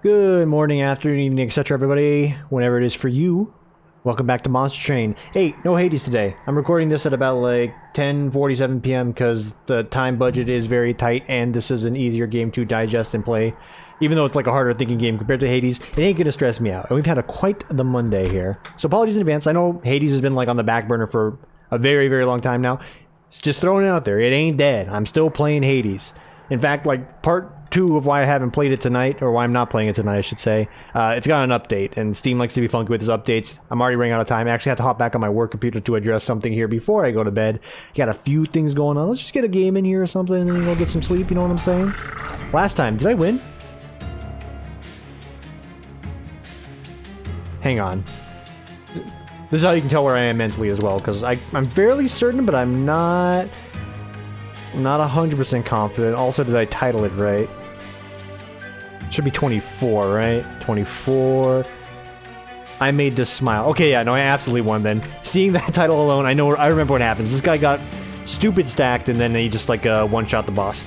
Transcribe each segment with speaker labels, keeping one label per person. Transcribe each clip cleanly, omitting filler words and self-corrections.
Speaker 1: Good morning, afternoon, evening, etc. everybody, whenever it is for you. Welcome back to Monster Train. Hey, no Hades today. I'm recording this at about like 10:47 p.m. because the time budget is very tight and this is an easier game to digest and play. Even though it's like a harder thinking game compared to Hades, it ain't gonna stress me out. And we've had quite the Monday here. So apologies in advance. I know Hades has been like on the back burner for a very, very long time now. It's just throwing it out there. It ain't dead. I'm still playing Hades. In fact, like part 2 of why I haven't played it tonight, or why I'm not playing it tonight, I should say, it's got an update, and Steam likes to be funky with his updates. I'm already running out of time. I actually have to hop back on my work computer to address something here before I go to bed. Got a few things going on. Let's just get a game in here or something, and then go get some sleep, you know what I'm saying? Last time, did I win? Hang on. This is how you can tell where I am mentally as well, because I'm fairly certain, but I'm not 100% confident. Also, did I title it right? Should be 24, right? 24. I made this smile. Okay, yeah, no, I absolutely won then. Seeing that title alone, I remember what happens. This guy got stupid stacked, and then he just like one-shot the boss.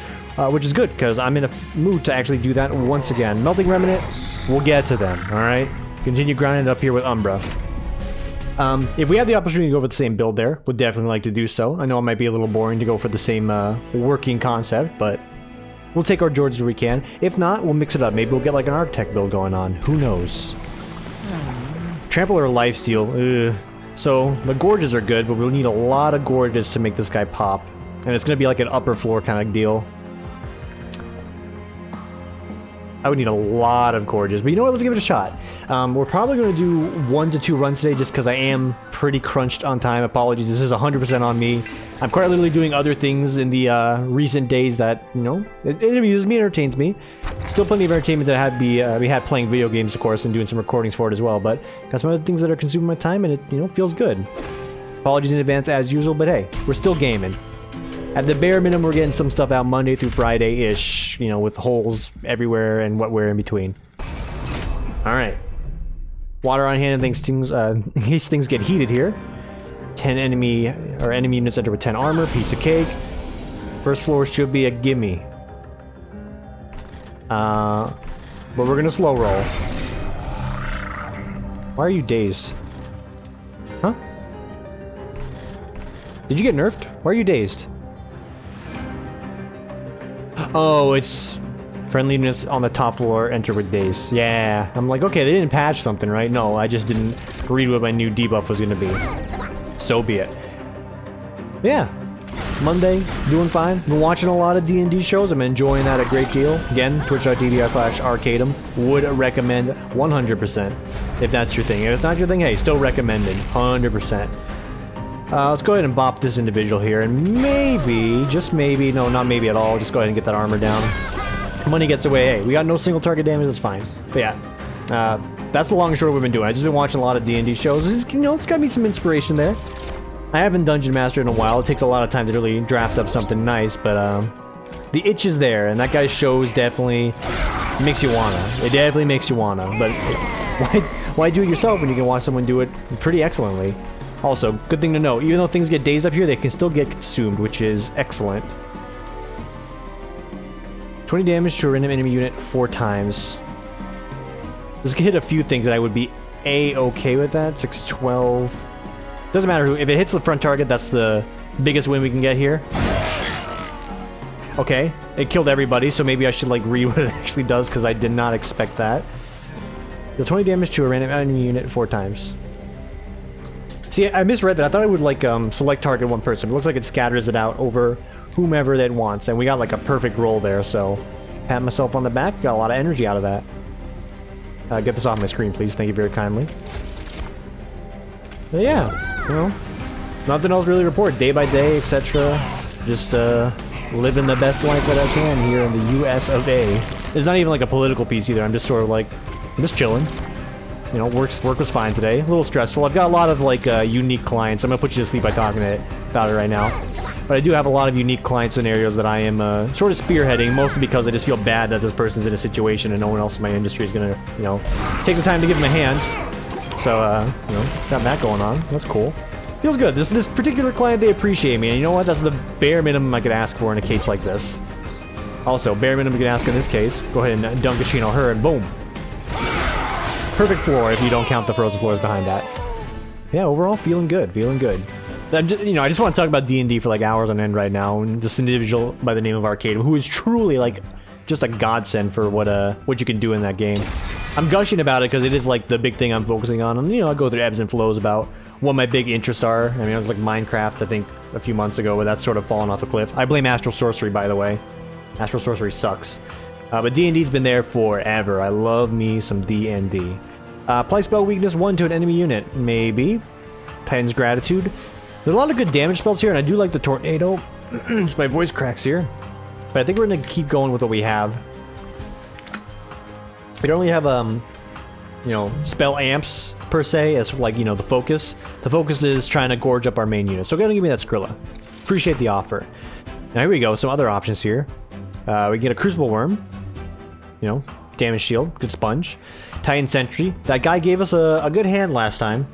Speaker 1: Which is good, because I'm in a mood to actually do that once again. Melting Remnant, we'll get to them, alright? Continue grinding it up here with Umbra. If we had the opportunity to go for the same build there, would definitely like to do so. I know it might be a little boring to go for the same working concept, but we'll take our Georges where we can. If not, we'll mix it up. Maybe we'll get like an Architect build going on. Who knows? Trample or Lifesteal. Ugh. So, the Gorges are good, but we'll need a lot of Gorges to make this guy pop. And it's going to be like an upper floor kind of deal. I would need a lot of Gorges, but you know what, let's give it a shot. We're probably going to do 1 to 2 runs today just because I am pretty crunched on time. Apologies, this is 100% on me. I'm quite literally doing other things in the recent days that, you know, it amuses me, entertains me. Still plenty of entertainment that we had playing video games, of course, and doing some recordings for it as well, but got some other things that are consuming my time and it, you know, feels good. Apologies in advance as usual, but hey, we're still gaming. At the bare minimum, we're getting some stuff out Monday through Friday-ish, you know, with holes everywhere and whatwhere in between. Alright. Water on hand in case things get heated here. 10 enemy units enter with 10 armor, piece of cake. First floor should be a gimme. But we're gonna slow roll. Why are you dazed? Huh? Did you get nerfed? Why are you dazed? Oh, it's friendly units on the top floor enter with daze. Yeah, I'm like, okay, they didn't patch something, right? No, I just didn't read what my new debuff was gonna be. So be it. Yeah, Monday, doing fine. Been watching a lot of D&D shows. I'm enjoying that a great deal. Again, twitch.tv/arcadem. Would recommend 100% if that's your thing. If it's not your thing, hey, still recommended 100%. Let's go ahead and bop this individual here, and maybe, just maybe, no, not maybe at all, just go ahead and get that armor down. Money gets away. Hey, we got no single target damage, that's fine. But yeah, that's the long and short we've been doing. I've just been watching a lot of D&D shows. It's, you know, it's got me some inspiration there. I haven't Dungeon Mastered in a while. It takes a lot of time to really draft up something nice, but the itch is there, and that guy's shows definitely makes you wanna. It definitely makes you wanna, but why do it yourself when you can watch someone do it pretty excellently? Also, good thing to know, even though things get dazed up here, they can still get consumed, which is excellent. 20 damage to a random enemy unit 4 times. This could hit a few things and I would be A-okay with that. 6, 12. Doesn't matter who. If it hits the front target, that's the biggest win we can get here. Okay, it killed everybody, so maybe I should like read what it actually does because I did not expect that. Deal 20 damage to a random enemy unit 4 times. See, I misread that. I thought it would like select target one person. It looks like it scatters it out over whomever that wants, and we got like a perfect roll there, so pat myself on the back. Got a lot of energy out of that. Get this off my screen, please. Thank you very kindly. But yeah, you know, nothing else really to report. Day by day, etc. Just living the best life that I can here in the US of A. It's not even like a political piece either. I'm just sort of like, I'm just chilling. You know, work was fine today. A little stressful. I've got a lot of like unique clients. I'm gonna put you to sleep by talking about it right now. But I do have a lot of unique client scenarios that I am sort of spearheading, mostly because I just feel bad that this person's in a situation and no one else in my industry is gonna, you know, take the time to give them a hand. So, you know, got that going on. That's cool. Feels good. This particular client, they appreciate me, and you know what? That's the bare minimum I could ask for in a case like this. Also, bare minimum you can ask in this case. Go ahead and Dunkashino her, and boom. Perfect floor if you don't count the frozen floors behind that. Yeah, overall, feeling good, feeling good. I just want to talk about D&D for like hours on end right now, and this individual by the name of Arcade, who is truly like just a godsend for what you can do in that game. I'm gushing about it because it is like the big thing I'm focusing on, and I go through ebbs and flows about what my big interests are. I mean, it was like Minecraft, I think, a few months ago, where that's sort of fallen off a cliff. I blame Astral Sorcery, by the way. Astral Sorcery sucks. But D&D's been there forever. I love me some D&D. Apply spell weakness 1 to an enemy unit. Maybe. Titan's Gratitude. There's a lot of good damage spells here, and I do like the Tornado. So my voice cracks here. But I think we're going to keep going with what we have. We don't really have, spell amps, per se, as, like, the focus. The focus is trying to gorge up our main unit. So go ahead and give me that Skrilla. Appreciate the offer. Now, here we go. Some other options here. We get a Crucible Worm. Damage shield. Good sponge. Titan Sentry. That guy gave us a good hand last time.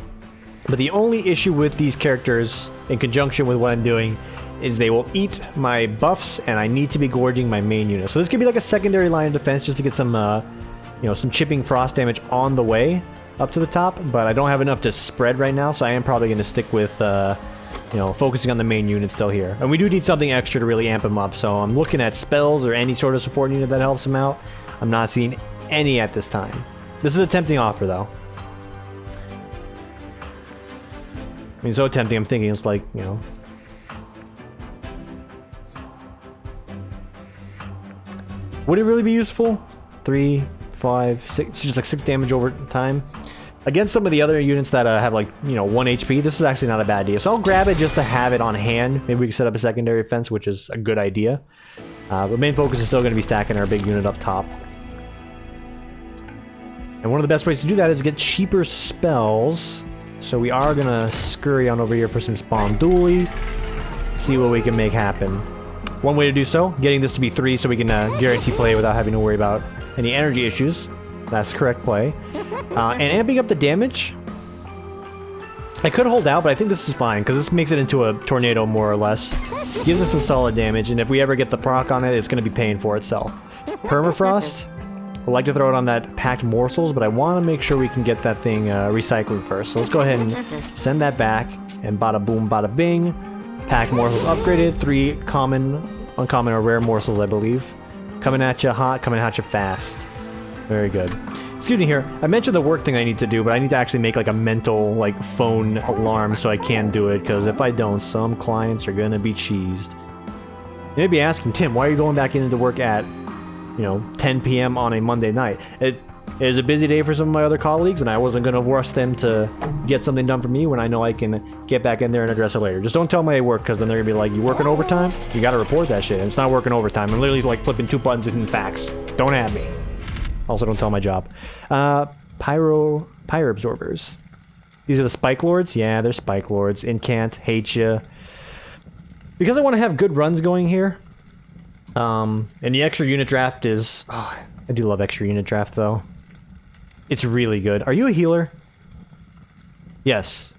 Speaker 1: But the only issue with these characters, in conjunction with what I'm doing, is they will eat my buffs, and I need to be gorging my main unit. So this could be like a secondary line of defense just to get some, some chipping frost damage on the way up to the top. But I don't have enough to spread right now, so I am probably going to stick with, focusing on the main unit still here. And we do need something extra to really amp him up, so I'm looking at spells or any sort of support unit that helps him out. I'm not seeing any at this time. This is a tempting offer, though. I mean, so tempting, I'm thinking it's like, would it really be useful? 3, 5, 6, just like 6 damage over time. Against some of the other units that have like, 1 HP, this is actually not a bad idea. So I'll grab it just to have it on hand. Maybe we can set up a secondary defense, which is a good idea. But main focus is still going to be stacking our big unit up top. And one of the best ways to do that is to get cheaper spells. So we are going to scurry on over here for some Spawn Dually. See what we can make happen. One way to do so, getting this to be 3 so we can guarantee play without having to worry about any energy issues. That's correct play. And amping up the damage. I could hold out, but I think this is fine, because this makes it into a tornado more or less. Gives us some solid damage, and if we ever get the proc on it, it's going to be paying for itself. Permafrost. I'd like to throw it on that packed morsels, but I want to make sure we can get that thing recycling first. So let's go ahead and send that back, and bada boom, bada bing. Packed morsels upgraded, 3 common, uncommon, or rare morsels, I believe. Coming at you hot, coming at you fast. Very good. Excuse me here. I mentioned the work thing I need to do, but I need to actually make like a mental phone alarm so I can do it, because if I don't, some clients are gonna be cheesed. You may be asking, Tim, why are you going back into work at 10 p.m. on a Monday night? It is a busy day for some of my other colleagues, and I wasn't going to rush them to get something done for me when I know I can get back in there and address it later. Just don't tell me I work, because then they're going to be like, you working overtime? You got to report that shit. And it's not working overtime. I'm literally flipping 2 buttons in fax. Don't at me. Also, don't tell my job. Pyre absorbers. These are the Spike Lords? Yeah, they're Spike Lords. Incant, hate ya. Because I want to have good runs going here. And the extra unit draft is... Oh, I do love extra unit draft, though. It's really good. Are you a healer? Yes.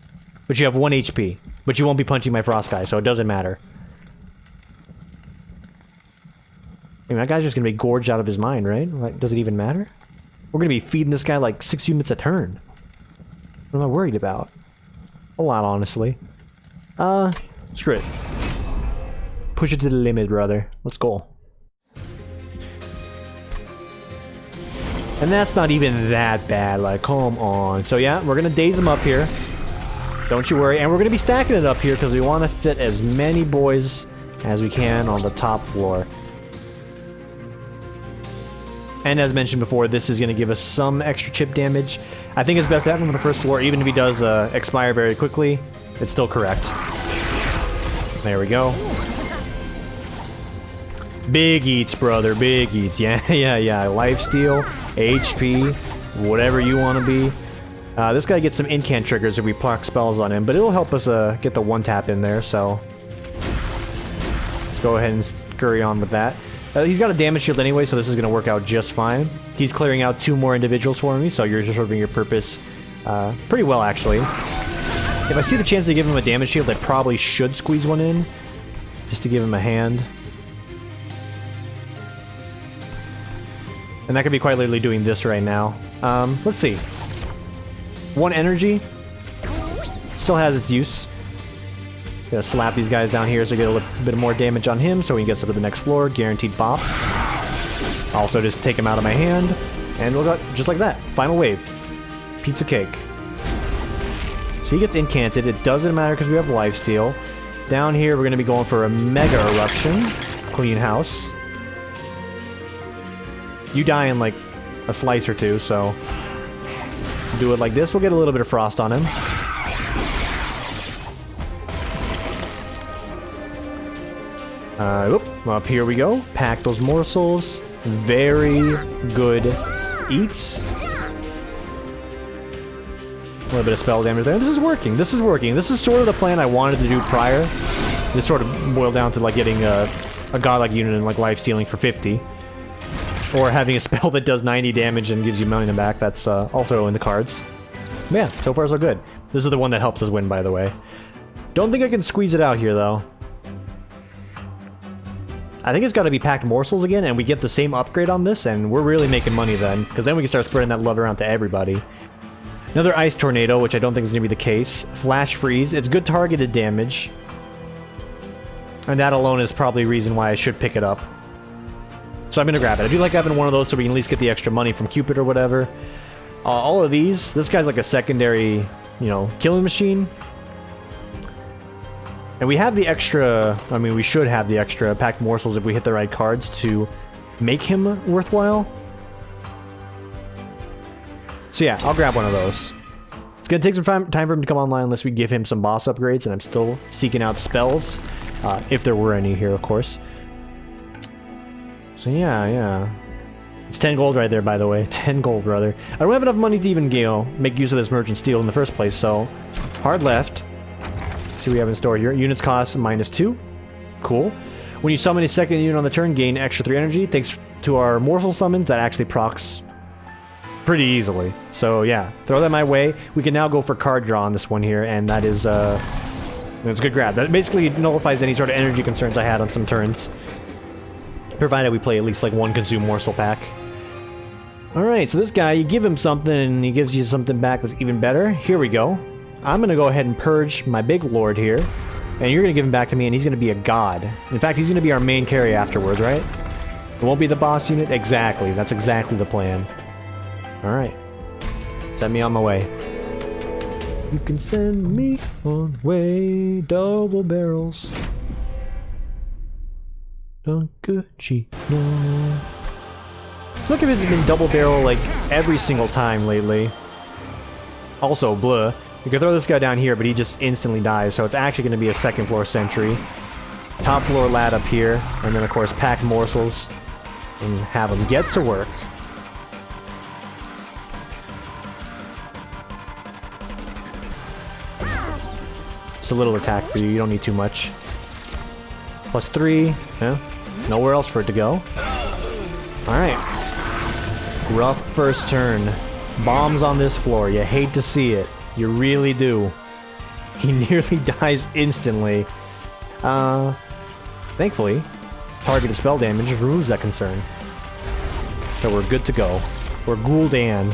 Speaker 1: But you have 1 HP. But you won't be punching my frost guy, so it doesn't matter. I mean, that guy's just gonna be gorged out of his mind, right? Does it even matter? We're gonna be feeding this guy 6 units a turn. What am I worried about? A lot, honestly. Screw it. Push it to the limit, brother. Let's go. And that's not even that bad, come on. So yeah, we're gonna daze him up here. Don't you worry. And we're gonna be stacking it up here because we want to fit as many boys as we can on the top floor. And as mentioned before, this is gonna give us some extra chip damage. I think it's best to have him on the first floor, even if he does expire very quickly. It's still correct. There we go. Big eats, brother. Big eats. Yeah. Lifesteal, HP, whatever you want to be. This guy gets some incant triggers if we proc spells on him, but it'll help us get the 1-tap in there, so... Let's go ahead and scurry on with that. He's got a damage shield anyway, so this is going to work out just fine. He's clearing out 2 more individuals for me, so you're just serving your purpose pretty well, actually. If I see the chance to give him a damage shield, I probably should squeeze one in, just to give him a hand. And that could be quite literally doing this right now. Let's see. 1 energy. Still has its use. Gonna slap these guys down here so we get a little bit more damage on him so he gets up to the next floor. Guaranteed pop. Also just take him out of my hand. And we'll go just like that. Final wave. Pizza cake. So he gets incanted. It doesn't matter because we have lifesteal. Down here we're gonna be going for a mega eruption. Clean house. You die in like a slice or two, so do it like this. We'll get a little bit of frost on him. Up here we go. Pack those morsels. Very good eats. A little bit of spell damage there. This is working. This is working. This is sort of the plan I wanted to do prior. This sort of boiled down to like getting a godlike unit and like life stealing for 50. Or having a spell that does 90 damage and gives you money back. That's also in the cards. But yeah, so far so good. This is the one that helps us win, by the way. Don't think I can squeeze it out here, though. I think it's got to be packed morsels again, and we get the same upgrade on this, and we're really making money then. Because then we can start spreading that love around to everybody. Another ice tornado, which I don't think is going to be the case. Flash freeze. It's good targeted damage. And that alone is probably a reason why I should pick it up. So I'm going to grab it. I do like having one of those so we can at least get the extra money from Cupid or whatever. All of these, this guy's like a secondary, you know, killing machine. And we have the extra, I mean, we should have the extra packed morsels if we hit the right cards to make him worthwhile. So yeah, I'll grab one of those. It's going to take some time for him to come online unless we give him some boss upgrades, and I'm still seeking out spells, if there were any here, of course. So yeah. It's 10 gold right there, by the way. 10 gold, brother. I don't have enough money to even, you know, make use of this merchant steel in the first place, so hard left. See what we have in store here. Units cost -2. Cool. When you summon a second unit on the turn, gain extra 3 energy. Thanks to our morsel summons, that actually procs pretty easily. So yeah, throw that my way. We can now go for card draw on this one here, and that is, it's a good grab. That basically nullifies any sort of energy concerns I had on some turns. Provided we play at least like one consume morsel pack. Alright, so this guy, you give him something and he gives you something back that's even better. Here we go. I'm going to go ahead and purge my big lord here. And you're going to give him back to me and he's going to be a god. In fact, he's going to be our main carry afterwards, right? It won't be the boss unit? Exactly. That's exactly the plan. Alright. Send me on my way. You can send me on way. Double barrels. Dunkachi, no. Look if it's been double barrel like every single time lately. Also, blah. You can throw this guy down here, but he just instantly dies, so it's actually going to be a second floor sentry. Top floor lad up here, and then of course pack morsels and have them get to work. It's a little attack for you, you don't need too much. +3, yeah. Nowhere else for it to go. Alright. Rough first turn. Bombs on this floor. You hate to see it. You really do. He nearly dies instantly. Thankfully, targeted spell damage removes that concern. So we're good to go. We're Gul'dan.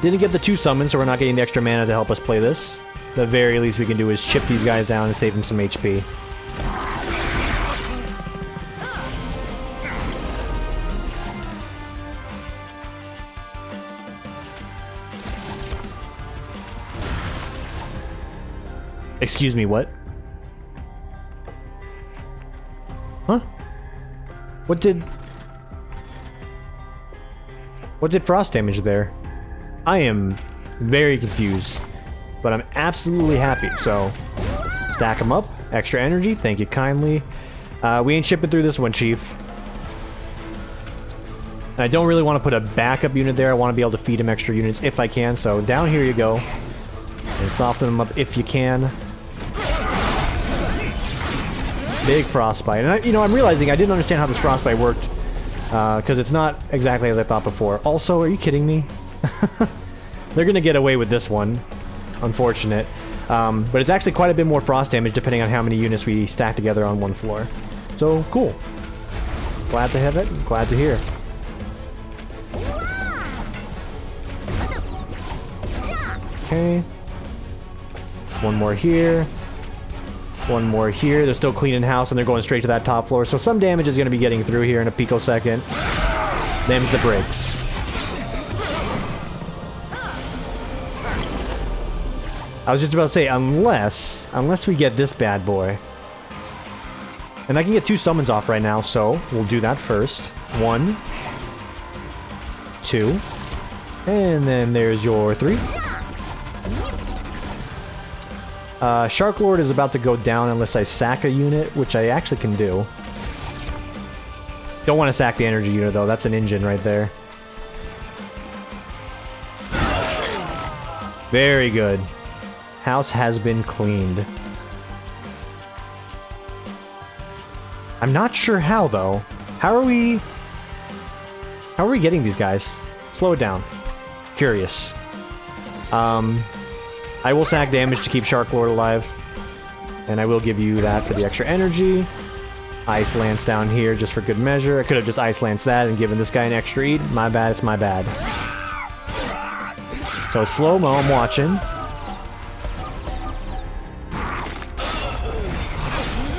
Speaker 1: Didn't get the 2 summons, so we're not getting the extra mana to help us play this. The very least we can do is chip these guys down and save them some HP. Excuse me, what? Huh? What did frost damage there? I am very confused, but I'm absolutely happy, so stack them up. Extra energy, thank you kindly. We ain't shipping through this one, Chief. And I don't really want to put a backup unit there. I want to be able to feed him extra units if I can, so down here you go. And soften them up if you can. Big frostbite. And I'm realizing I didn't understand how this frostbite worked. Because it's not exactly as I thought before. Also, are you kidding me? They're going to get away with this one. Unfortunate. But it's actually quite a bit more frost damage depending on how many units we stack together on one floor. So, cool. Glad to have it. Glad to hear. Okay. One more here. One more here. They're still cleaning house and they're going straight to that top floor. So some damage is going to be getting through here in a picosecond. Them's the breaks. I was just about to say, unless we get this bad boy. And I can get 2 summons off right now, so we'll do that first. 1, 2, and then there's your 3. Shark Lord is about to go down unless I sack a unit, which I actually can do. Don't want to sack the energy unit though, that's an engine right there. Very good. House has been cleaned. I'm not sure how though. How are we getting these guys? Slow it down. Curious. I will sack damage to keep Shark Lord alive. And I will give you that for the extra energy. Ice Lance down here just for good measure. I could have just Ice Lance that and given this guy an extra eat. My bad, it's my bad. So slow-mo, I'm watching.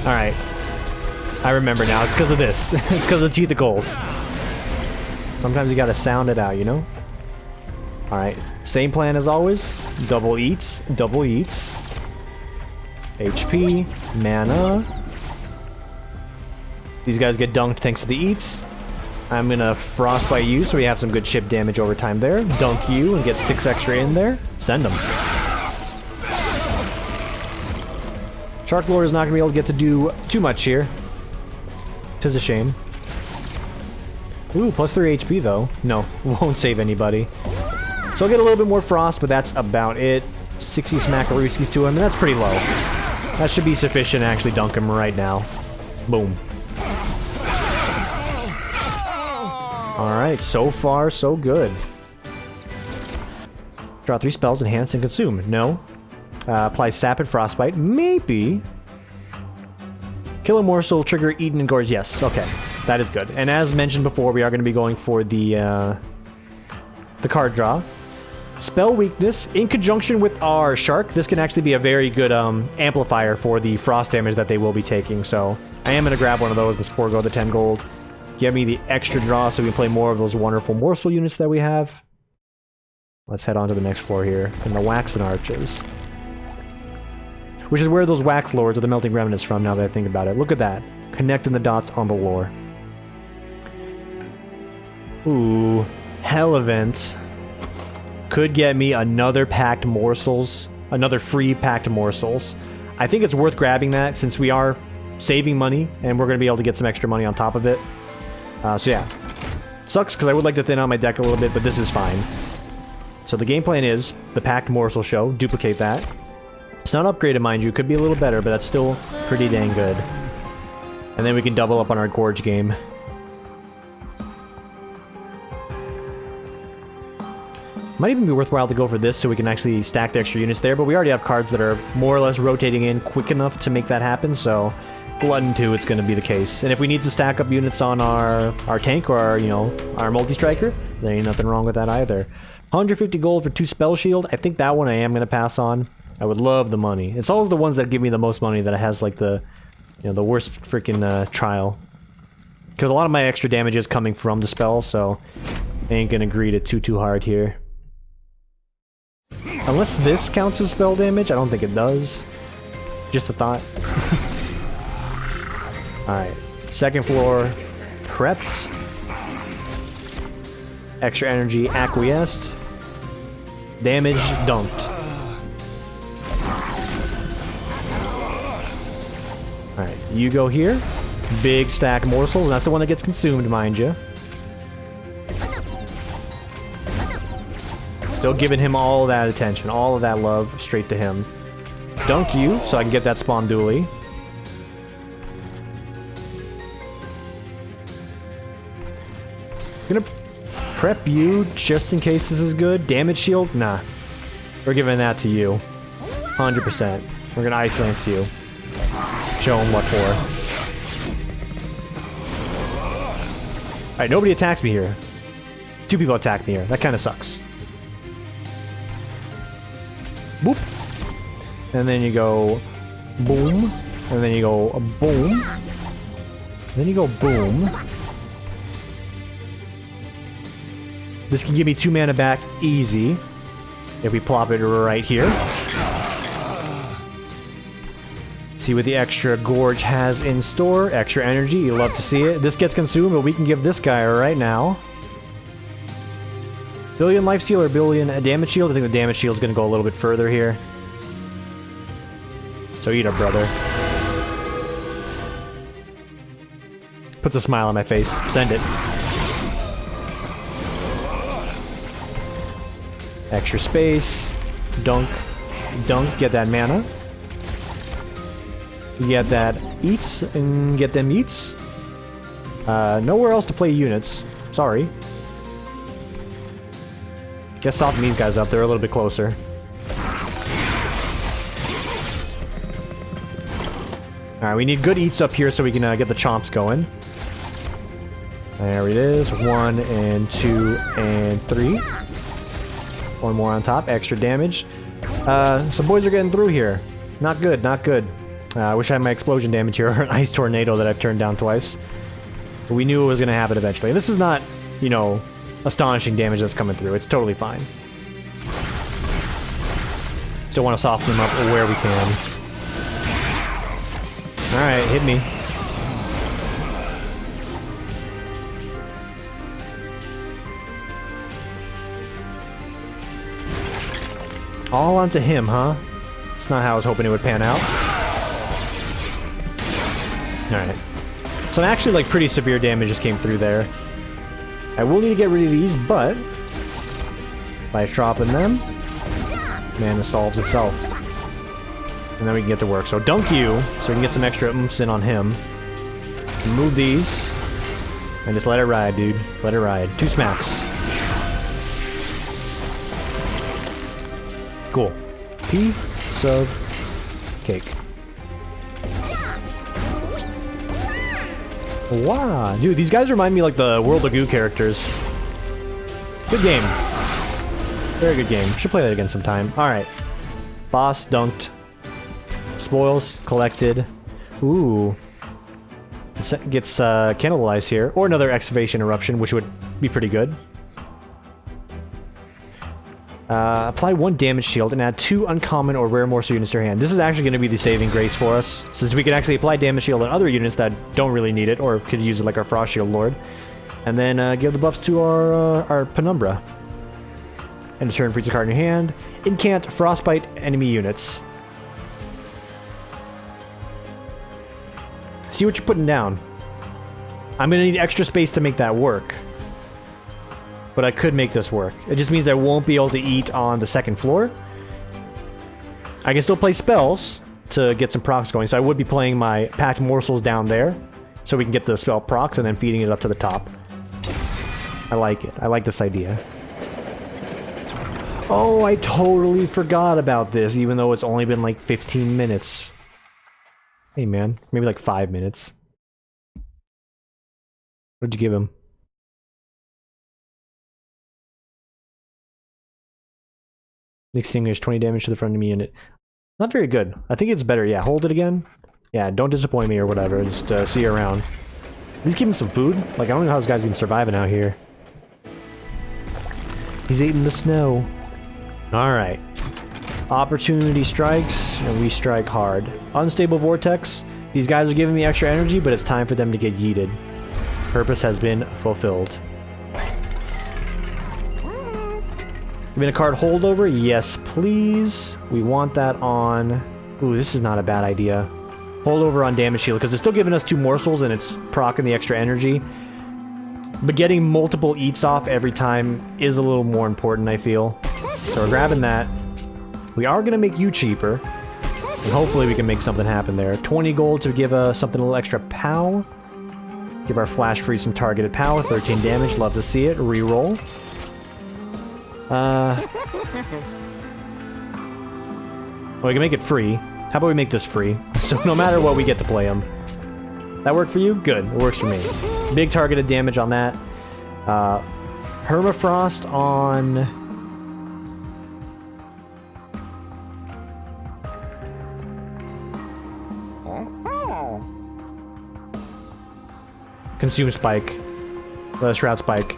Speaker 1: Alright. I remember now. It's because of this. It's because of the Teeth of Gold. Sometimes you gotta sound it out, you know? Alright. Same plan as always. Double eats. Double eats. HP. Mana. These guys get dunked thanks to the eats. I'm gonna frostbite you so we have some good chip damage over time there. Dunk you and get 6 extra in there. Send them. Shark Lord is not gonna be able to get to do too much here. 'Tis a shame. Ooh, plus 3 HP though. No, won't save anybody. So I'll get a little bit more frost, but that's about it. 60 smackarooskies to him, and that's pretty low. That should be sufficient to actually dunk him right now. Boom. Alright, so far so good. Draw 3 spells, enhance and consume. No. Apply sap and frostbite. Maybe. Kill a morsel, trigger, eaten, and gorge. Yes, okay. That is good. And as mentioned before, we are going to be going for the card draw. Spell weakness, in conjunction with our shark, this can actually be a very good amplifier for the frost damage that they will be taking. So I am going to grab one of those. Let's forego the 10 gold. Give me the extra draw so we can play more of those wonderful morsel units that we have. Let's head on to the next floor here. And the Waxen Arches. Which is where those Wax Lords or the Melting Remnants from, now that I think about it. Look at that. Connecting the dots on the lore. Ooh. Hell Event. Could get me another packed morsels. Another free packed morsels. I think it's worth grabbing that since we are saving money and we're going to be able to get some extra money on top of it. So yeah. Sucks because I would like to thin out my deck a little bit, but this is fine. So the game plan is the packed morsel show. Duplicate that. It's not upgraded, mind you. Could be a little better, but that's still pretty dang good. And then we can double up on our Gorge game. Might even be worthwhile to go for this so we can actually stack the extra units there, but we already have cards that are more or less rotating in quick enough to make that happen, so Glutton 2, it's going to be the case. And if we need to stack up units on our tank or our, you know, our multi-striker, there ain't nothing wrong with that either. 150 gold for 2 Spell Shield. I think that one I am going to pass on. I would love the money. It's always the ones that give me the most money that has like the, you know, the worst freaking trial. Because a lot of my extra damage is coming from the spell, so I ain't going to greed it too hard here. Unless this counts as spell damage, I don't think it does. Just a thought. Alright, second floor, prepped. Extra energy, acquiesced. Damage, dumped. Alright, you go here. Big stack morsels, and that's the one that gets consumed, mind you. Still giving him all that attention, all of that love straight to him. Dunk you, so I can get that spawn dually. Gonna prep you just in case this is good. Damage shield? Nah. We're giving that to you. 100%. We're gonna Ice Lance you. Show him what for. Alright, nobody attacks me here. 2 people attack me here. That kind of sucks. boop. And then you go boom. And then you go boom. Then you go boom. This can give me 2 mana back easy if we plop it right here. See what the extra Gorge has in store. Extra energy, you love to see it. This gets consumed, but we can give this guy right now. Billion life steal or billion damage shield? I think the damage shield is going to go a little bit further here. So eat up, brother. Puts a smile on my face. Send it. Extra space. Dunk. Dunk. Get that mana. Get that eats and get them eats. Nowhere else to play units. Sorry. Guess soften these guys up. They're a little bit closer. Alright, we need good eats up here so we can get the chomps going. There it is. 1 and 2 and 3. One more on top. Extra damage. Some boys are getting through here. Not good, not good. I wish I had my explosion damage here, or an ice tornado that I've turned down twice. But we knew it was going to happen eventually. And this is not, you know, astonishing damage that's coming through. It's totally fine. Still want to soften them up where we can. Alright, hit me. All onto him, huh? It's not how I was hoping it would pan out. Alright. So actually, like, pretty severe damage just came through there. I will need to get rid of these, but by dropping them, mana solves itself. And then we can get to work. So dunk you, so we can get some extra oomph in on him. Move these. And just let it ride, dude. Let it ride. 2 smacks. Cool. Piece of cake. Wow, dude, these guys remind me like the World of Goo characters. Good game. Very good game. Should play that again sometime. Alright. Boss dunked. Spoils collected. Ooh. It gets cannibalized here. Or another excavation eruption, which would be pretty good. Apply 1 damage shield and add 2 uncommon or rare morsel units to your hand. This is actually going to be the saving grace for us, since we can actually apply damage shield on other units that don't really need it, or could use it like our Frost Shield Lord. And then give the buffs to our Penumbra. And a turn freeze a card in your hand. Incant Frostbite enemy units. See what you're putting down. I'm going to need extra space to make that work. But I could make this work. It just means I won't be able to eat on the 2nd floor. I can still play spells to get some procs going, so I would be playing my packed morsels down there, so we can get the spell procs and then feeding it up to the top. I like it. I like this idea. Oh, I totally forgot about this, even though it's only been like 15 minutes. Hey man, maybe like 5 minutes. What'd you give him? Extinguish 20 damage to the front enemy unit. Not very good. I think it's better. Yeah, hold it again. Yeah, don't disappoint me or whatever. Just see you around. He's giving some food. Like, I don't know how this guy's even surviving out here. He's eating the snow. Alright. Opportunity strikes, and we strike hard. Unstable vortex. These guys are giving me extra energy, but it's time for them to get yeeted. Purpose has been fulfilled. Give me a card holdover? Yes, please. We want that on... Ooh, this is not a bad idea. Holdover on damage shield, because it's still giving us 2 morsels and it's proccing the extra energy. But getting multiple eats off every time is a little more important, I feel. So we're grabbing that. We are going to make you cheaper. And hopefully we can make something happen there. 20 gold to give something a little extra pow. Give our flash freeze some targeted power. 13 damage. Love to see it. Reroll. We can make it free. How about we make this free? So no matter what, we get to play them. That work for you? Good. It works for me. Big targeted damage on that. Permafrost on... consume spike. The shroud spike.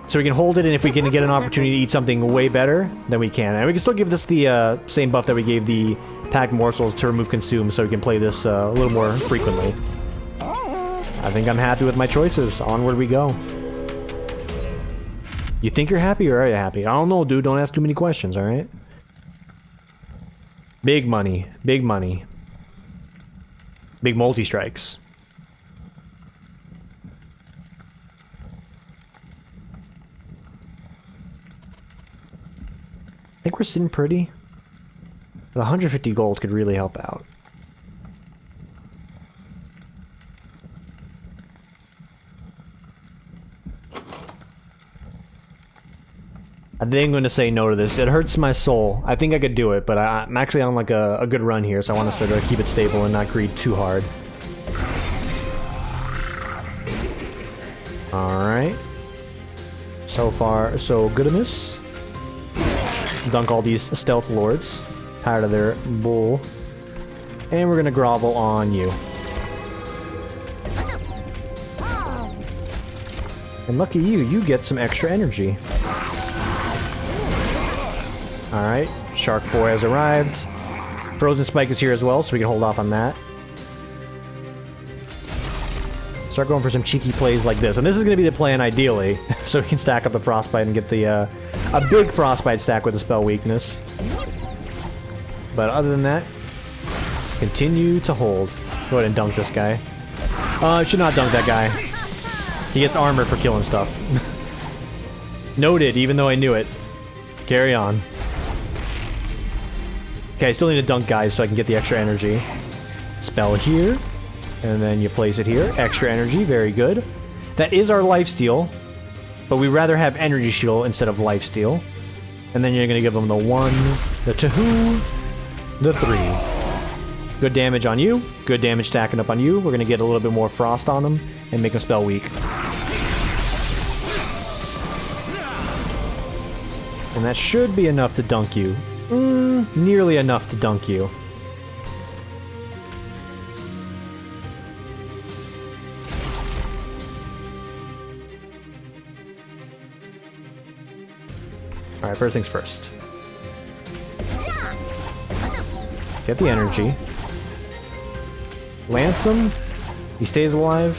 Speaker 1: So we can hold it, and if we can get an opportunity to eat something way better, then we can. And we can still give this the same buff that we gave the packed morsels to remove consume, so we can play this a little more frequently. I think I'm happy with my choices. Onward we go. You think you're happy, or are you happy? I don't know, dude. Don't ask too many questions, alright? Big money. Big money. Big multi-strikes. I think we're sitting pretty. But 150 gold could really help out. I think I'm going to say no to this. It hurts my soul. I think I could do it, but I'm actually on like a good run here, so I want to sort of keep it stable and not greed too hard. Alright. So far, so good in this. Dunk all these stealth lords. Tired of their bull. And we're going to grovel on you. And lucky you, you get some extra energy. Alright, Shark Boy has arrived. Frozen Spike is here as well, so we can hold off on that. Start going for some cheeky plays like this. And this is going to be the plan ideally, so we can stack up the Frostbite and get the a big Frostbite stack with a spell weakness. But other than that, continue to hold. Go ahead and dunk this guy. I should not dunk that guy. He gets armor for killing stuff. Noted, even though I knew it. Carry on. Okay, I still need to dunk guys so I can get the extra energy. Spell here, and then you place it here. Extra energy, very good. That is our lifesteal, but we'd rather have energy shield instead of lifesteal. And then you're going to give them the 1, the 2, the 3. Good damage on you, good damage stacking up on you. We're going to get a little bit more frost on them and make them spell weak. And that should be enough to dunk you. Nearly enough to dunk you. Alright, first things first. Get the energy. Lance him. He stays alive.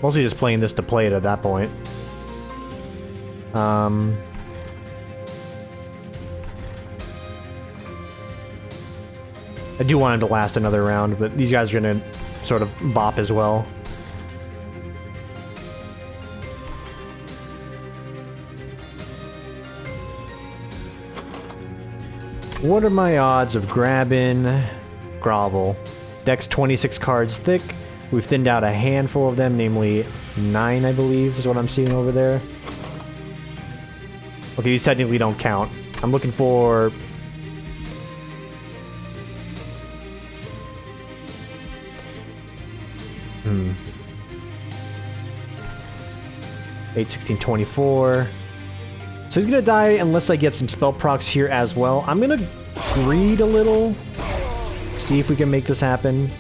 Speaker 1: Mostly just playing this to play it at that point. I do want him to last another round, but these guys are going to sort of bop as well. What are my odds of grabbing Grovel? Deck's 26 cards thick. We've thinned out a handful of them, namely 9, I believe, is what I'm seeing over there. Okay, these technically don't count. I'm looking for... 8, 16, 24. So he's gonna die unless I get some spell procs here as well. I'm gonna greed a little. See if we can make this happen.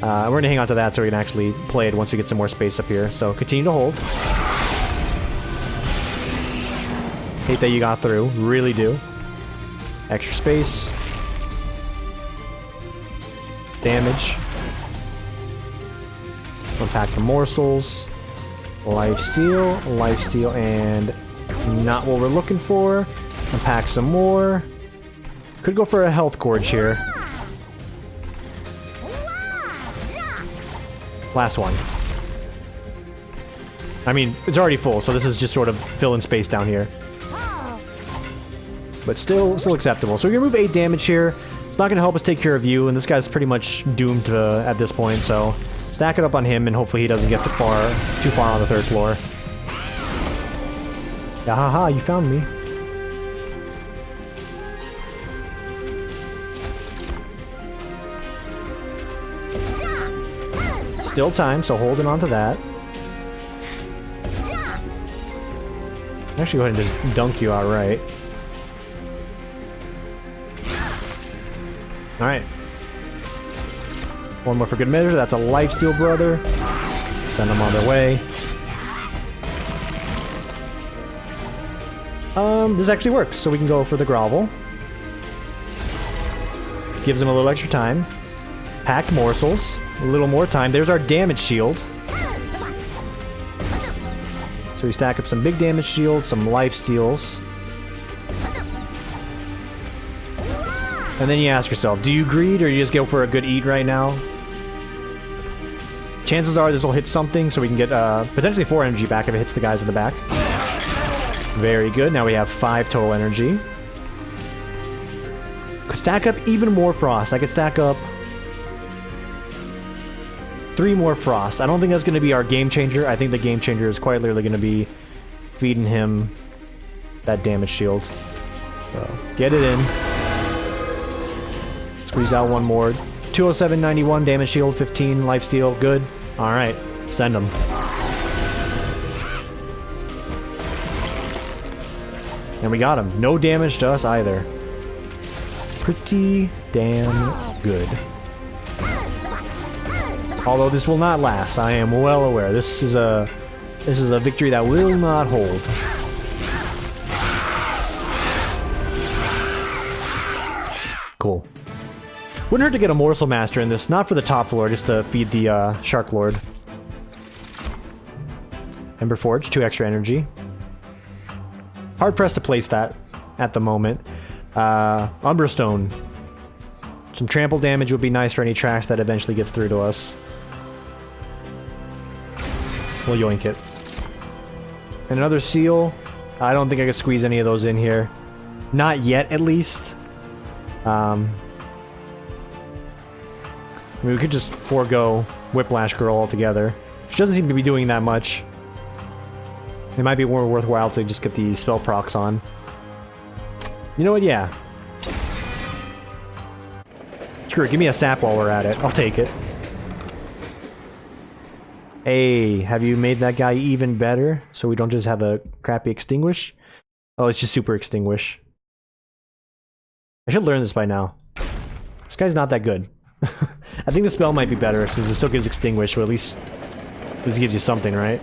Speaker 1: We're gonna hang on to that so we can actually play it once we get some more space up here. So continue to hold. Hate that you got through. Really do. Extra space. Damage. Unpack the morsels. Lifesteal, and not what we're looking for. Unpack some more. Could go for a health gorge here. Last one. I mean, it's already full, so this is just sort of filling space down here. But still acceptable. So we're gonna move 8 damage here. It's not gonna help us take care of you, and this guy's pretty much doomed at this point, so stack it up on him, and hopefully he doesn't get too far on the 3rd floor. Yeah, haha, you found me. Still time, so holding on to that. Actually, go ahead and just dunk you outright. Alright. One more for good measure. That's a lifesteal brother. Send them on their way. This actually works, so we can go for the grovel. Gives him a little extra time. Packed morsels. A little more time. There's our damage shield. So we stack up some big damage shields, some life steals. And then you ask yourself, do you greed or you just go for a good eat right now? Chances are this will hit something so we can get potentially 4 energy back if it hits the guys in the back. Very good. Now we have 5 total energy. Could stack up even more frost. I could stack up 3 more frost. I don't think that's going to be our game changer. I think the game changer is quite literally going to be feeding him that damage shield. So, get it in. Squeeze out one more. 207.91 damage shield, 15 lifesteal. Good. Alright. Send him. And we got him. No damage to us either. Pretty damn good. Although this will not last, I am well aware. This is a victory that will not hold. Cool. Wouldn't hurt to get a morsel master in this, not for the top floor, just to feed the Shark Lord. Ember Forge, 2 extra energy. Hard pressed to place that at the moment. Umberstone. Some trample damage would be nice for any trash that eventually gets through to us. We'll yoink it. And another seal. I don't think I could squeeze any of those in here. Not yet, at least. I mean, we could just forego Whiplash Girl altogether. She doesn't seem to be doing that much. It might be more worthwhile to just get the spell procs on. You know what? Yeah. Screw it, give me a sap while we're at it. I'll take it. Hey, have you made that guy even better? So we don't just have a crappy extinguish? Oh, it's just super extinguish. I should learn this by now. This guy's not that good. I think the spell might be better since it still gives extinguish, but at least this gives you something, right?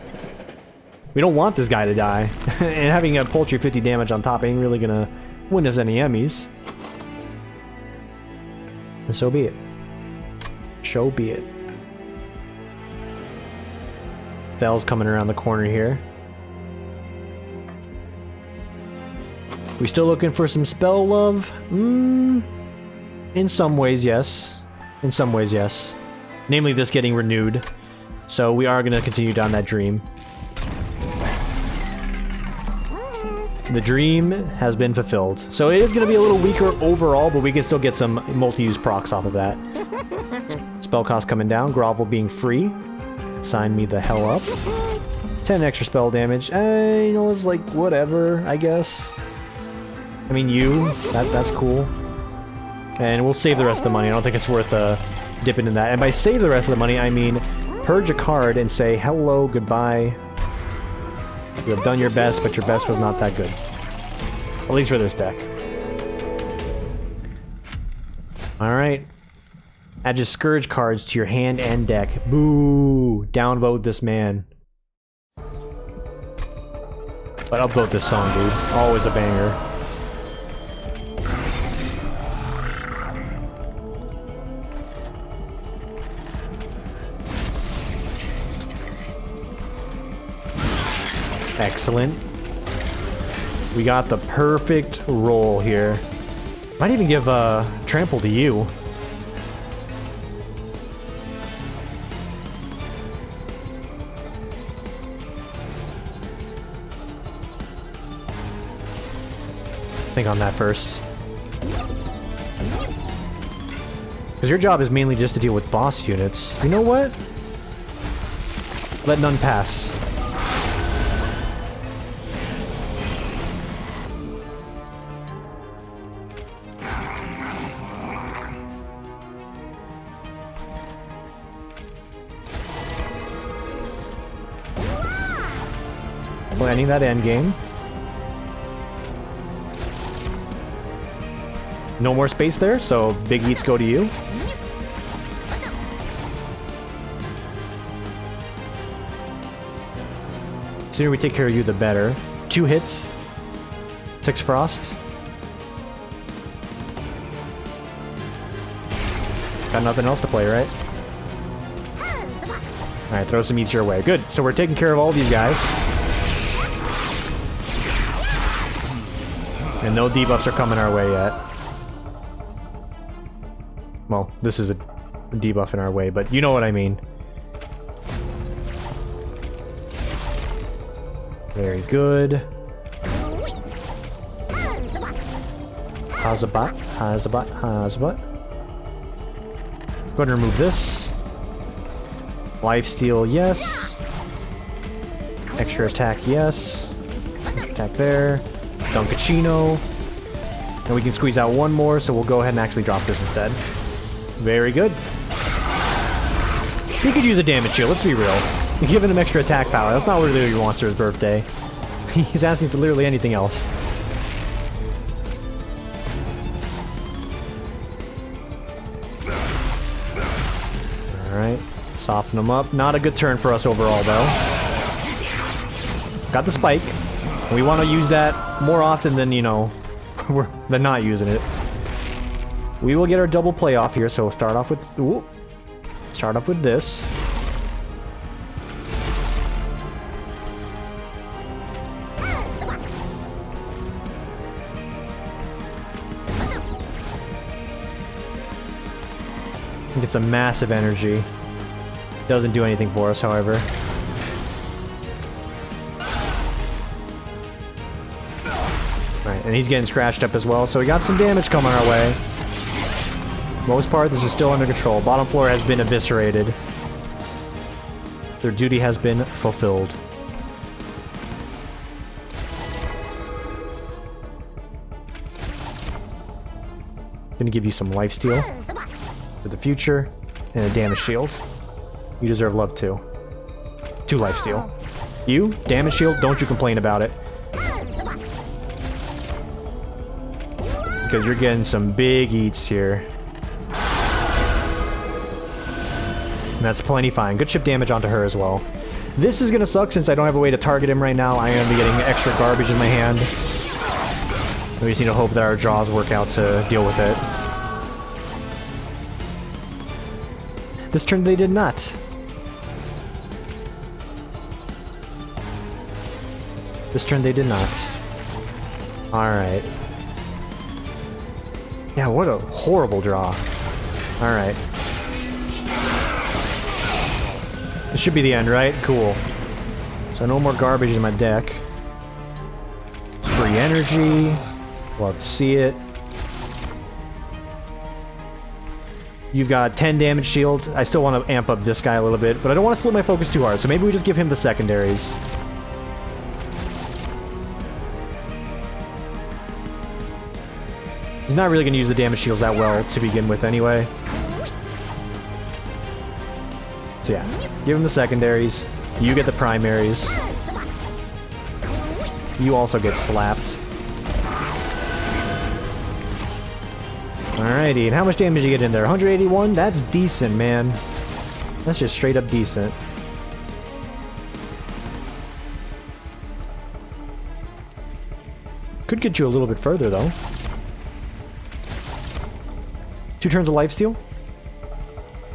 Speaker 1: We don't want this guy to die. And having a paltry 50 damage on top ain't really gonna win us any Emmys. And so be it. So be it. Thel's coming around the corner here. We still looking for some spell love? In some ways, yes. In some ways, yes. Namely this getting renewed. So we are going to continue down that dream. The dream has been fulfilled. So it is going to be a little weaker overall, but we can still get some multi-use procs off of that. Spell cost coming down, grovel being free. Sign me the hell up. 10 extra spell damage. You know, it's like, whatever, I guess. I mean, that's cool. And we'll save the rest of the money. I don't think it's worth dipping in that. And by save the rest of the money, I mean purge a card and say hello, goodbye. You have done your best, but your best was not that good. At least for this deck. Alright. Add just Scourge cards to your hand and deck. Boo! Downvote this man. But upvote this song, dude. Always a banger. Excellent. We got the perfect roll here. Might even give trample to you. Think on that first. Because your job is mainly just to deal with boss units. You know what? Let none pass. Planning that end game. No more space there, so big eats go to you. The sooner we take care of you, the better. 2 hits. 6 frost. Got nothing else to play, right? Alright, throw some eats your way. Good, so we're taking care of all these guys. And no debuffs are coming our way yet. Well, this is a debuff in our way, but you know what I mean. Very good. Hazabat, Hazabat, Hazabat. Go ahead and remove this. Lifesteal, yes. Extra attack, yes. Extra attack there. Dunkachino. And we can squeeze out one more, so we'll go ahead and actually drop this instead. Very good. He could use a damage shield, let's be real. You're giving him extra attack power. That's not what he literally wants for his birthday. He's asking for literally anything else. Alright. Soften him up. Not a good turn for us overall, though. Got the spike. We want to use that more often than, you know, than not using it. We will get our double play off here, so we'll start off with... Ooh, start off with this. Get some massive energy. Doesn't do anything for us, however. Alright, and he's getting scratched up as well, so we got some damage coming our way. Most part, this is still under control. Bottom floor has been eviscerated. Their duty has been fulfilled. Gonna give you some lifesteal for the future, and a damage shield. You deserve love too. 2 lifesteal. You, damage shield, don't you complain about it. Because you're getting some big eats here. And that's plenty fine. Good chip damage onto her as well. This is gonna suck since I don't have a way to target him right now. I am getting extra garbage in my hand. We just need to hope that our draws work out to deal with it. This turn they did not. This turn they did not. Alright. Yeah, what a horrible draw. Alright. This should be the end, right? Cool. So no more garbage in my deck. Free energy. Love to see it. You've got 10 damage shield. I still want to amp up this guy a little bit, but I don't want to split my focus too hard, so maybe we just give him the secondaries. He's not really going to use the damage shields that well to begin with anyway. So yeah, give him the secondaries. You get the primaries. You also get slapped. Alrighty, and how much damage you get in there? 181? That's decent, man. That's just straight up decent. Could get you a little bit further, though. 2 turns of lifesteal?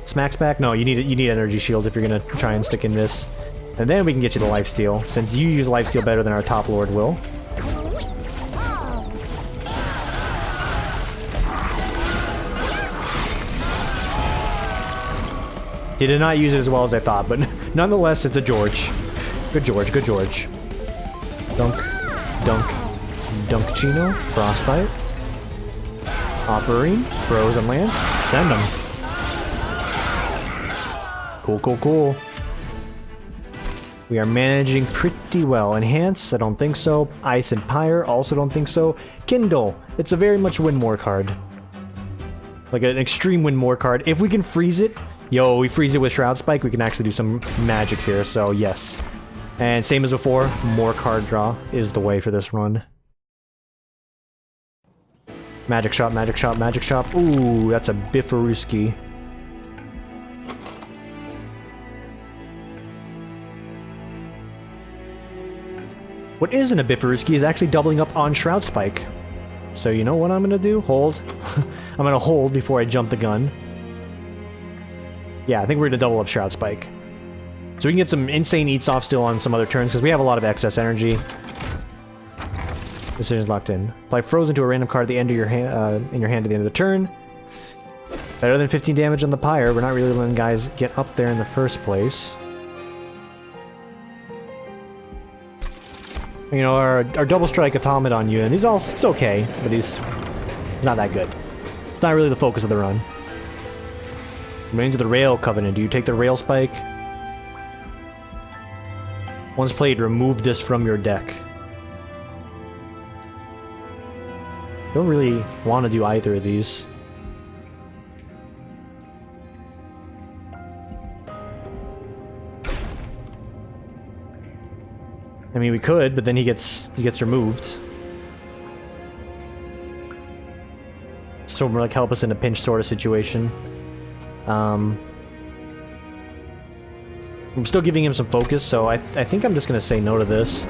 Speaker 1: Smacks back? No, you need energy shield if you're gonna try and stick in this. And then we can get you the lifesteal, since you use lifesteal better than our top lord will. He did not use it as well as I thought, but nonetheless, it's a George. Good George, good George. Dunk, dunk, Dunkachino, Frostbite. Operine, Frozen Lance, send them. Cool, cool, cool. We are managing pretty well. Enhance, I don't think so. Ice and Pyre, also don't think so. Kindle, it's a very much win more card. Like an extreme win more card. If we can freeze it, yo, we freeze it with Shroud Spike, we can actually do some magic here, so yes. And same as before, more card draw is the way for this run. Magic shop, magic shop, magic shop. Ooh, that's a Biffaruski. What isn't a Biffaruski is actually doubling up on Shroud Spike. So you know what I'm gonna do? Hold. I'm gonna hold before I jump the gun. Yeah, I think we're gonna double up Shroud Spike. So we can get some insane eats off still on some other turns, because we have a lot of excess energy. Decision's locked in. Apply Frozen to a random card at the end of your hand, in your hand at the end of the turn. Better than 15 damage on the pyre. We're not really letting guys get up there in the first place. You know, our double strike automaton unit, he's okay, but he's not that good. It's not really the focus of the run. Remains of the Rail Covenant. Do you take the Rail Spike? Once played, remove this from your deck. Don't really want to do either of these. I mean, we could, but then he gets removed. So more like help us in a pinch sort of situation. I'm still giving him some focus, so I think I'm just gonna say no to this.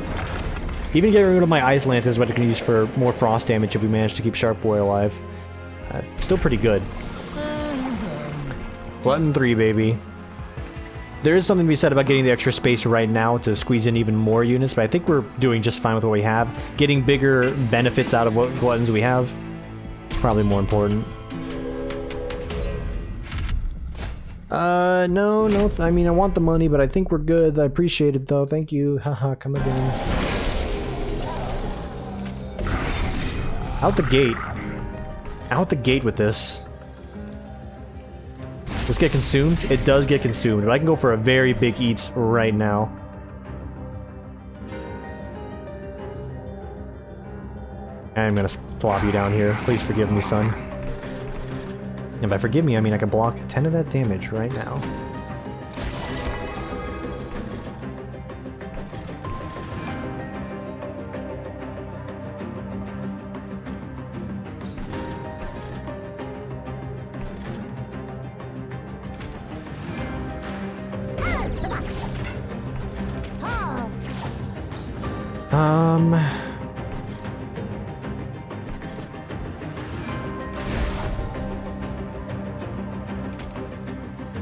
Speaker 1: Even getting rid of my Ice Lance is what I can use for more frost damage if we manage to keep Sharp Boy alive. Still pretty good. Glutton 3, baby. There is something to be said about getting the extra space right now to squeeze in even more units, but I think we're doing just fine with what we have. Getting bigger benefits out of what Gluttons we have, probably more important. No, I mean, I want the money, but I think we're good. I appreciate it, though. Thank you. Haha, come again. Out the gate. Out the gate with this. Does this get consumed? It does get consumed, but I can go for a very big eats right now. I'm gonna flop you down here. Please forgive me, son. And by forgive me, I mean I can block 10 of that damage right now.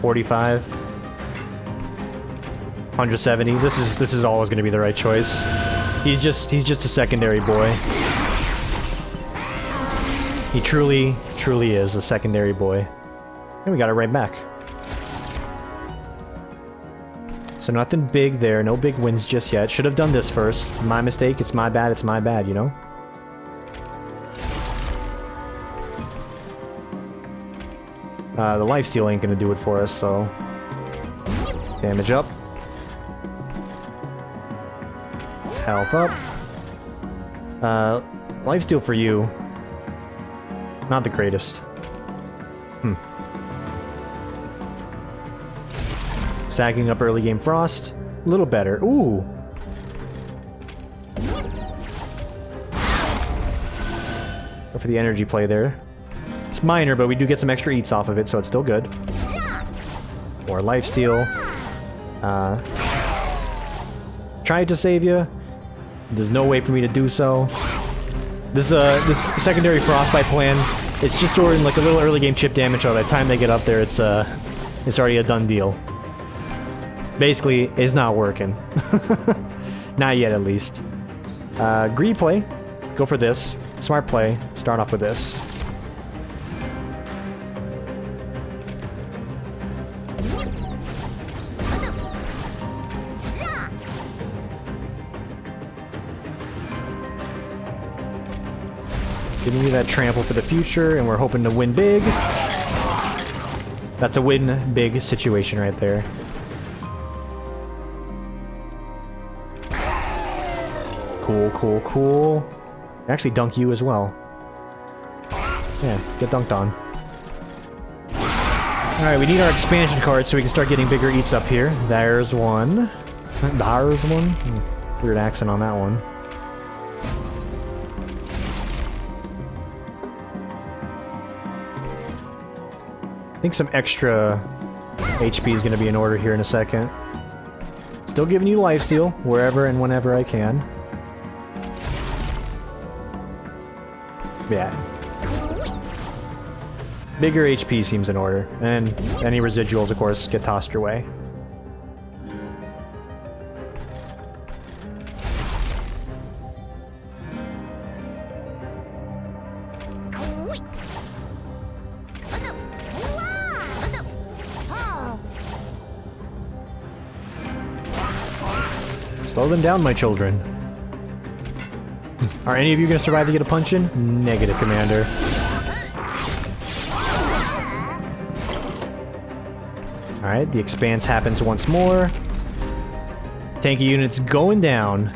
Speaker 1: $45, 170. This is always going to be the right choice. He's just a secondary boy. He truly is a secondary boy. And we got it right back. So nothing big there, no big wins just yet. Should have done this first. My mistake, it's my bad, you know? The lifesteal ain't gonna do it for us, so... Damage up. Health up. Lifesteal for you. Not the greatest. Stacking up early game frost. A little better. Ooh! Go for the energy play there. It's minor, but we do get some extra eats off of it, so it's still good. More lifesteal. Tried to save you. There's no way for me to do so. This secondary frostbite plan, it's just storing like a little early game chip damage, so by the time they get up there, it's already a done deal. Basically, it's not working. Not yet, at least. Greedy play. Go for this. Smart play. Start off with this. Giving you that trample for the future, and we're hoping to win big. That's a win big situation right there. Cool. Actually dunk you as well. Yeah, get dunked on. Alright, we need our expansion card so we can start getting bigger eats up here. There's one. There's one? Weird accent on that one. think some extra HP is going to be in order here in a second. Still giving you lifesteal wherever and whenever I can. Yeah. Bigger HP seems in order, and any residuals, of course, get tossed your way. Slow them down, my children. Are any of you going to survive to get a punch in? Negative, Commander. Alright, the expanse happens once more. Tanky unit's going down.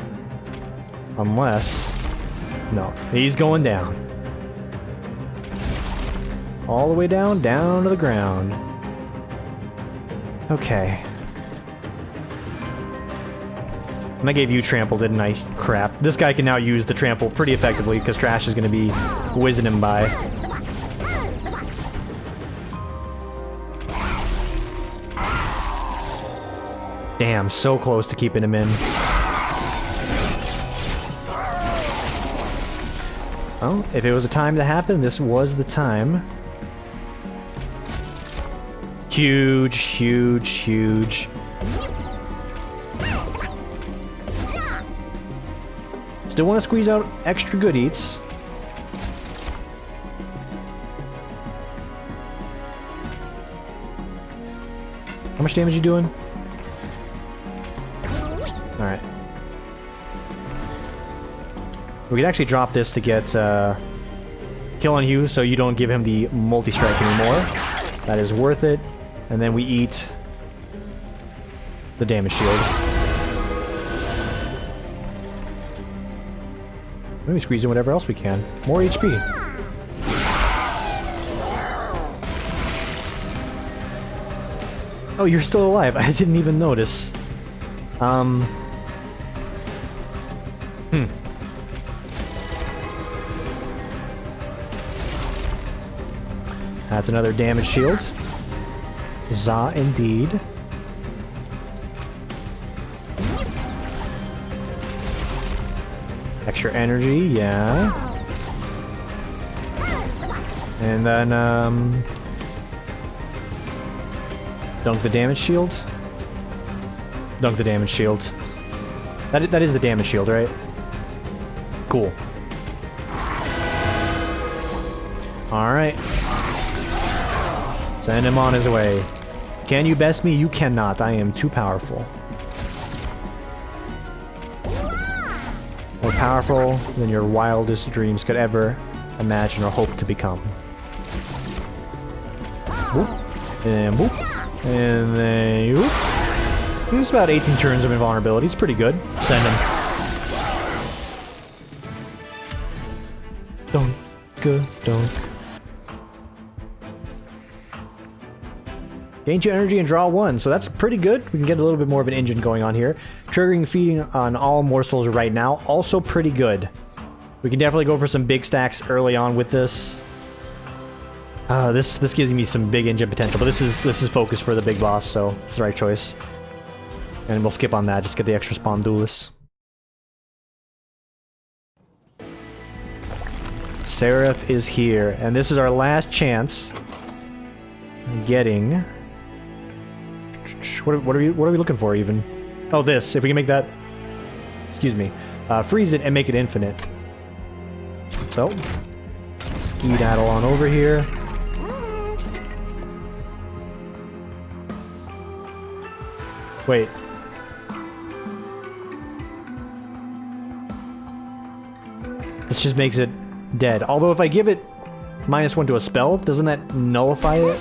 Speaker 1: Unless... No, he's going down. All the way down, down to the ground. Okay. And I gave you trample, didn't I? Crap. This guy can now use the trample pretty effectively because Trash is going to be whizzing him by. Damn, so close to keeping him in. Well, if it was a time to happen, this was the time. Huge, huge, huge. Still want to squeeze out extra good eats. How much damage are you doing? Alright. We could actually drop this to get kill on Hugh so you don't give him the multi-strike anymore. That is worth it. And then we eat the damage shield. Let me squeeze in whatever else we can. More HP. Oh, you're still alive. I didn't even notice. That's another damage shield. Za indeed. Extra energy, yeah. And then, dunk the damage shield. Dunk the damage shield. That is the damage shield, right? Cool. Alright. Send him on his way. Can you best me? You cannot. I am too powerful. More powerful than your wildest dreams could ever imagine or hope to become. Whoop. And whoop. And then whoop. It's about 18 turns of invulnerability. It's pretty good. Send him. Dunk. Good. Dunk. Gain 2 energy and draw 1, so that's pretty good. We can get a little bit more of an engine going on here. Triggering feeding on all morsels right now, also pretty good. We can definitely go for some big stacks early on with this. This gives me some big engine potential, but this is focused for the big boss, so it's the right choice. And we'll skip on that, just get the extra spawn duelists. Seraph is here, and this is our last chance getting... What are we looking for even? Oh, this. If we can make that... Excuse me. Freeze it and make it infinite. So, skedaddle on over here. Wait. This just makes it dead. Although if I give it -1 to a spell, doesn't that nullify it?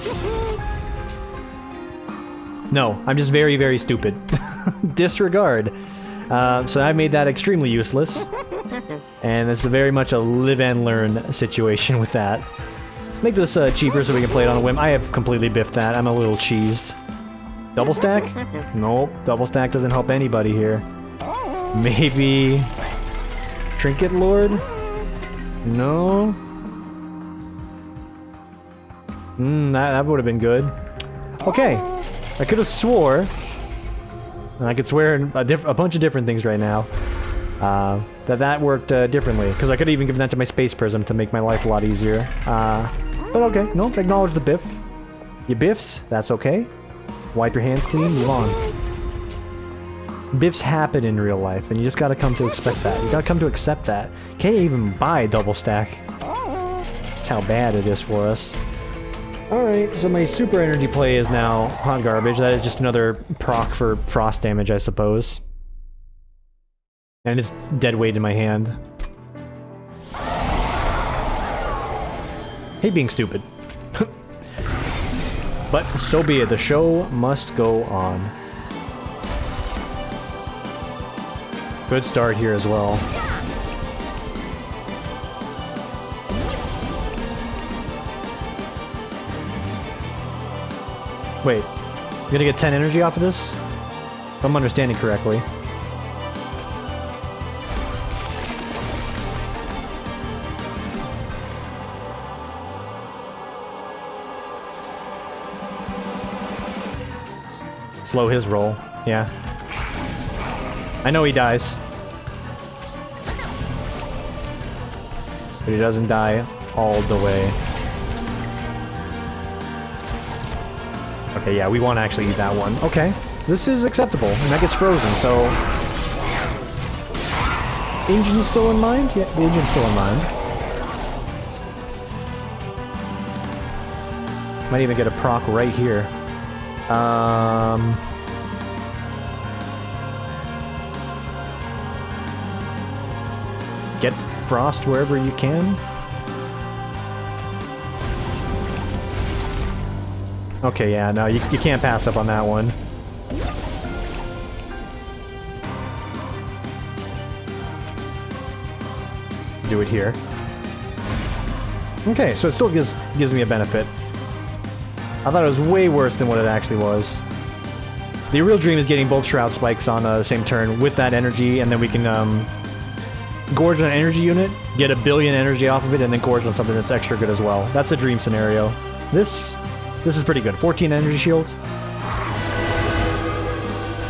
Speaker 1: No, I'm just very, very stupid. Disregard. So I made that extremely useless. And it's very much a live and learn situation with that. Let's make this cheaper so we can play it on a whim. I have completely biffed that. I'm a little cheesed. Double stack? Nope. Double stack doesn't help anybody here. Maybe... Trinket Lord? No? That would have been good. Okay. I could have swore, and I could swear a bunch of different things right now, that worked differently. Because I could have even given that to my space prism to make my life a lot easier. But okay, no, acknowledge the biff. You biffs, that's okay. Wipe your hands clean, move on. Biffs happen in real life, and you just gotta come to expect that. You gotta come to accept that. Can't even buy a double stack. That's how bad it is for us. Alright, so my super energy play is now hot garbage. That is just another proc for frost damage, I suppose. And it's dead weight in my hand. Hate being stupid. But so be it, the show must go on. Good start here as well. Wait, you're gonna get 10 energy off of this? If I'm understanding correctly. Slow his roll, yeah. I know he dies. But he doesn't die all the way. Okay, yeah, we want to actually eat that one. Okay, this is acceptable, and that gets frozen, so... Engine's still in mind? Yeah, the engine's still in mind. Might even get a proc right here. Get frost wherever you can. Okay, yeah, no, you can't pass up on that one. Do it here. Okay, so it still gives me a benefit. I thought it was way worse than what it actually was. The real dream is getting both Shroud Spikes on the same turn with that energy, and then we can gorge on an energy unit, get 1 billion energy off of it, and then gorge on something that's extra good as well. That's a dream scenario. This is pretty good. 14 energy shield.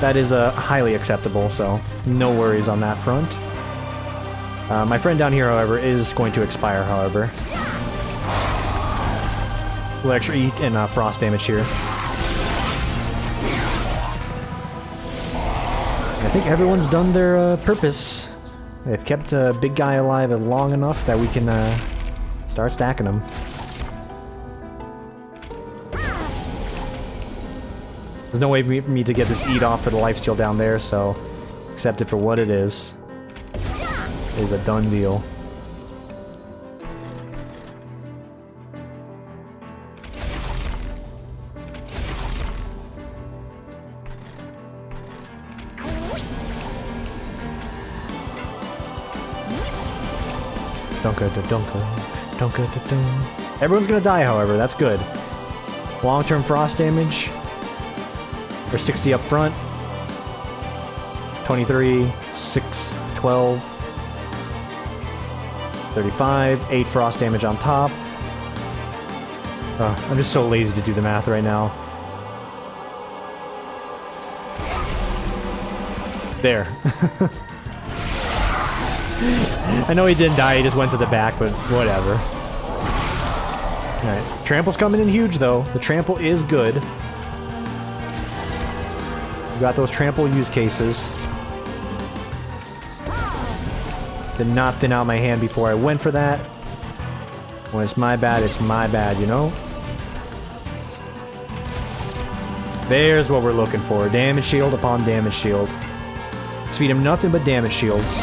Speaker 1: That is highly acceptable, so no worries on that front. My friend down here, however, is going to expire, however. We'll extra eat and frost damage here. I think everyone's done their purpose. They've kept a big guy alive long enough that we can start stacking him. There's no way for me to get this eat off for the lifesteal down there, so accept it for what it is. It is a done deal. Everyone's gonna die, however, that's good. Long-term frost damage. For 60 up front. 23, 6, 12. 35, 8 frost damage on top. I'm just so lazy to do the math right now. There. I know he didn't die, he just went to the back, but whatever. Alright, trample's coming in huge though. The trample is good. You got those trample use cases. Did not thin out my hand before I went for that. When it's my bad, you know? There's what we're looking for. Damage shield upon damage shield. Let's feed him nothing but damage shields.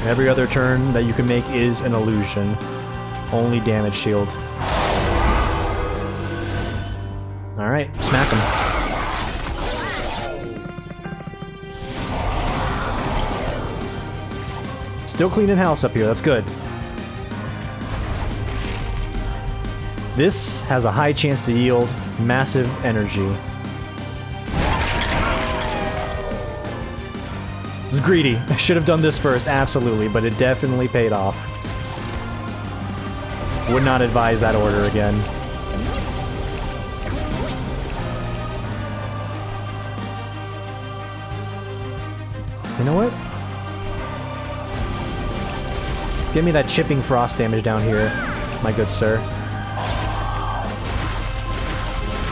Speaker 1: Every other turn that you can make is an illusion. Only damage shield. Alright, smack him. Still cleaning house up here, that's good. This has a high chance to yield massive energy. It's greedy. I should have done this first, absolutely, but it definitely paid off. Would not advise that order again. You know what? Let's give me that chipping frost damage down here, my good sir.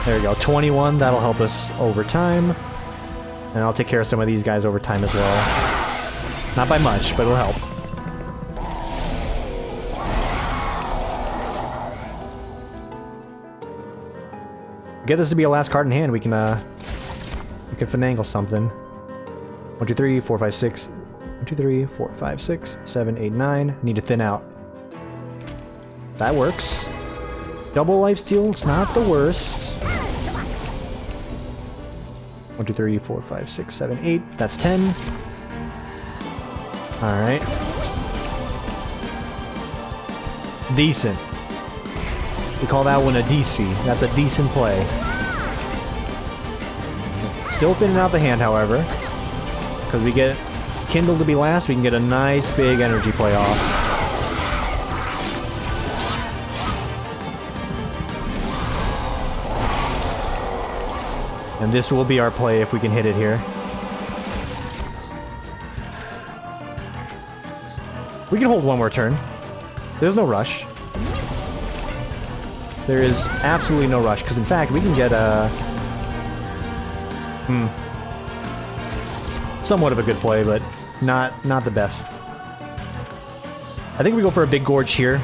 Speaker 1: There we go, 21, that'll help us over time. And I'll take care of some of these guys over time as well. Not by much, but it'll help. Get this to be a last card in hand, we can finagle something. 1, 2, 3, 4, 5, 6. 1, 2, 3, 4, 5, 6, 7, 8, 9. Need to thin out. That works. Double lifesteal, it's not the worst. 1, 2, 3, 4, 5, 6, 7, 8. That's 10. Alright. Decent. We call that one a DC. That's a decent play. Still thinning out the hand, however. Because we get Kindle to be last, we can get a nice big energy play off. And this will be our play if we can hit it here. We can hold one more turn. There's no rush. There is absolutely no rush, because in fact, we can get a... somewhat of a good play, but not the best. I think we go for a big gorge here.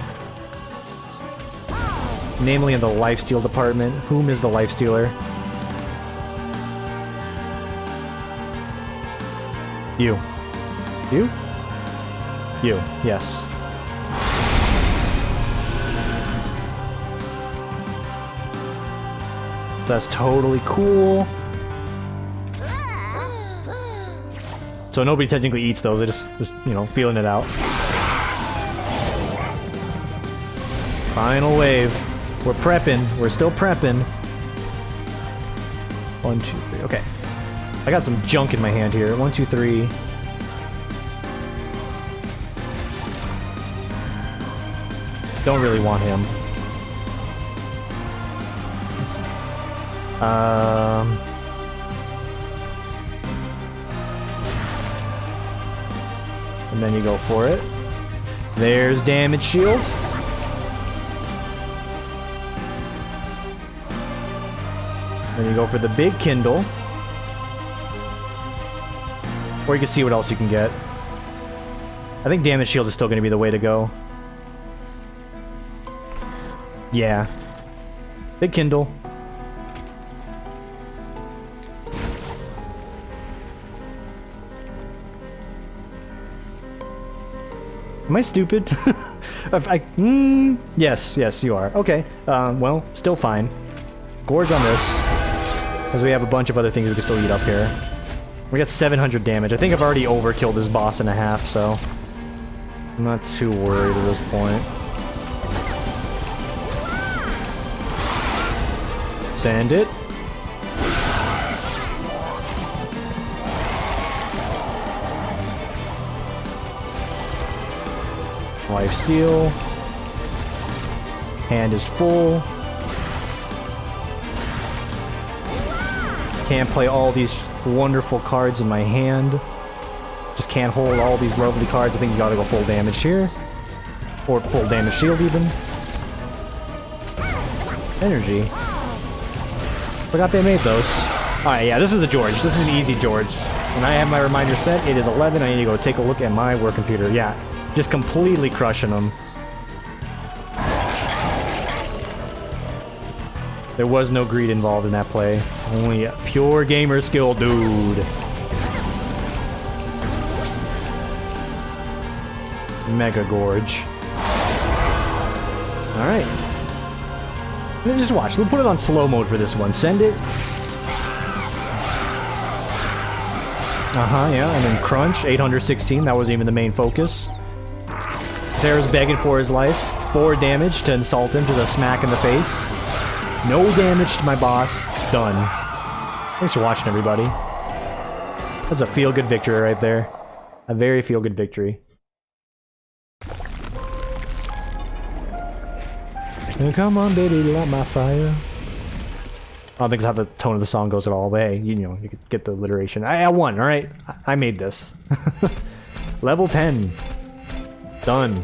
Speaker 1: Namely in the lifesteal department. Whom is the lifestealer? You. You? You, yes. That's totally cool. So nobody technically eats those, they just you know, feeling it out. Final wave. We're prepping. We're still prepping. 1, 2, 3. Okay. I got some junk in my hand here. 1, 2, 3. Don't really want him. And then you go for it. There's damage shield. Then you go for the big Kindle. Or you can see what else you can get. I think damage shield is still going to be the way to go. Yeah. Big Kindle. Am I stupid? Yes, you are. Okay. Well, still fine. Gorge on this. Because we have a bunch of other things we can still eat up here. We got 700 damage. I think I've already overkilled this boss in a half, so... I'm not too worried at this point. Sand it. Lifesteal. Hand is full. Can't play all these wonderful cards in my hand. Just can't hold all these lovely cards. I think you gotta go full damage here. Or full damage shield even. Energy. Forgot they made those. Alright, yeah, this is a George. This is an easy George. When I have my reminder set, it is 11. I need to go take a look at my work computer. Yeah, just completely crushing them. There was no greed involved in that play. Only pure gamer skill, dude. Mega Gorge. Alright. Then just watch. We'll put it on slow mode for this one. Send it. Yeah. And then Crunch, 816. That wasn't even the main focus. Sarah's begging for his life. 4 damage to insult him to the smack in the face. No damage to my boss. Done. Thanks for watching, everybody. That's a feel-good victory right there. A very feel-good victory. Come on, baby, light my fire. I don't think it's how the tone of the song goes at all, but hey, you know, you could get the alliteration. I won, alright? I made this. Level 10. Done.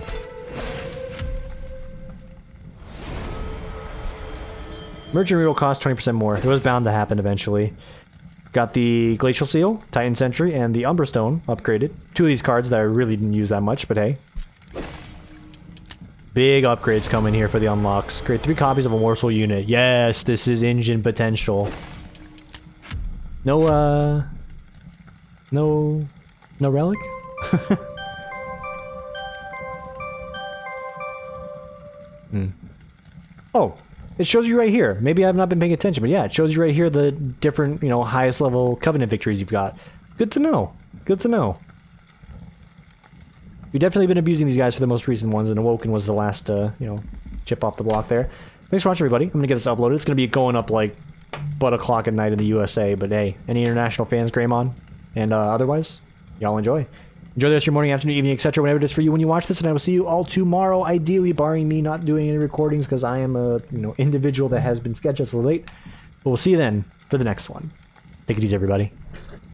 Speaker 1: Merchant reroll costs 20% more. It was bound to happen eventually. Got the Glacial Seal, Titan Sentry, and the Umbra Stone upgraded. 2 of these cards that I really didn't use that much, but hey. Big upgrades coming here for the unlocks. Create 3 copies of a morsel unit. Yes, this is engine potential. No relic? Oh, it shows you right here. Maybe I've not been paying attention, but yeah, it shows you right here the different, you know, highest level Covenant victories you've got. Good to know. Good to know. We've definitely been abusing these guys for the most recent ones, and Awoken was the last, you know, chip off the block there. Thanks for watching, everybody. I'm gonna get this uploaded. It's gonna be going up like butt o'clock at night in the USA, but hey, any international fans, Greymon, and otherwise, y'all enjoy. Enjoy the rest of your morning, afternoon, evening, etc., whenever it is for you when you watch this, and I will see you all tomorrow, ideally barring me not doing any recordings, because I am a, you know, individual that has been scheduled so late. But we'll see you then for the next one. Take it easy, everybody.